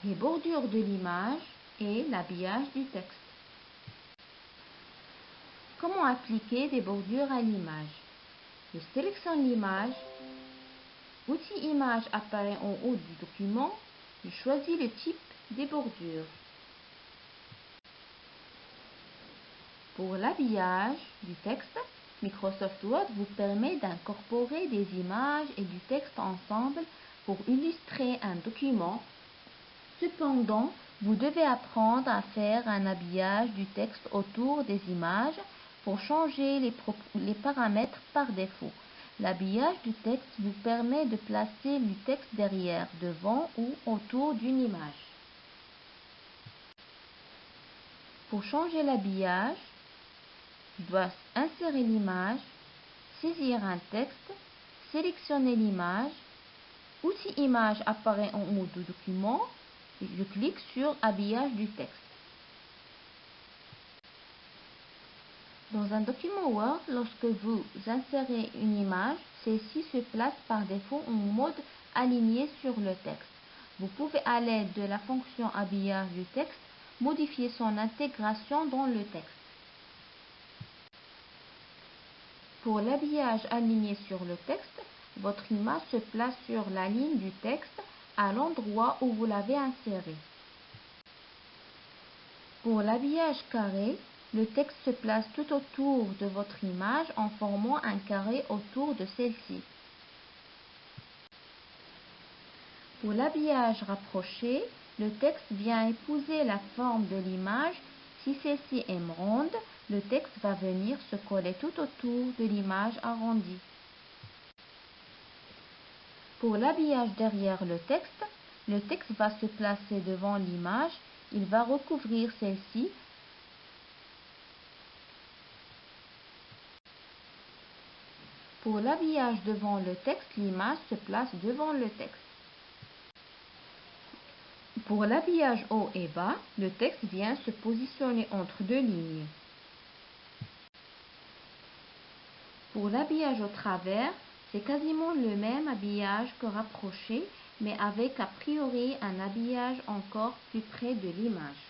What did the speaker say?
les bordures de l'image et l'habillage du texte. Comment appliquer des bordures à l'image? Je sélectionne l'image. Outil image apparaît en haut du document. Je choisis le type des bordures. Pour l'habillage du texte, Microsoft Word vous permet d'incorporer des images et du texte ensemble pour illustrer un document. Cependant, vous devez apprendre à faire un habillage du texte autour des images pour changer les paramètres par défaut. L'habillage du texte vous permet de placer le texte derrière, devant ou autour d'une image. Pour changer l'habillage, je dois insérer l'image, saisir un texte, sélectionner l'image. Outil image apparaît en haut du document et je clique sur habillage du texte. Dans un document Word, lorsque vous insérez une image, celle-ci se place par défaut en mode aligné sur le texte. Vous pouvez, à l'aide de la fonction habillage du texte, modifier son intégration dans le texte. Pour l'habillage aligné sur le texte, votre image se place sur la ligne du texte à l'endroit où vous l'avez inséré. Pour l'habillage carré, le texte se place tout autour de votre image en formant un carré autour de celle-ci. Pour l'habillage rapproché, le texte vient épouser la forme de l'image. Si celle-ci est ronde, le texte va venir se coller tout autour de l'image arrondie. Pour l'habillage derrière le texte va se placer devant l'image. Il va recouvrir celle-ci. Pour l'habillage devant le texte, l'image se place devant le texte. Pour l'habillage haut et bas, le texte vient se positionner entre deux lignes. Pour l'habillage au travers, c'est quasiment le même habillage que rapproché, mais avec a priori un habillage encore plus près de l'image.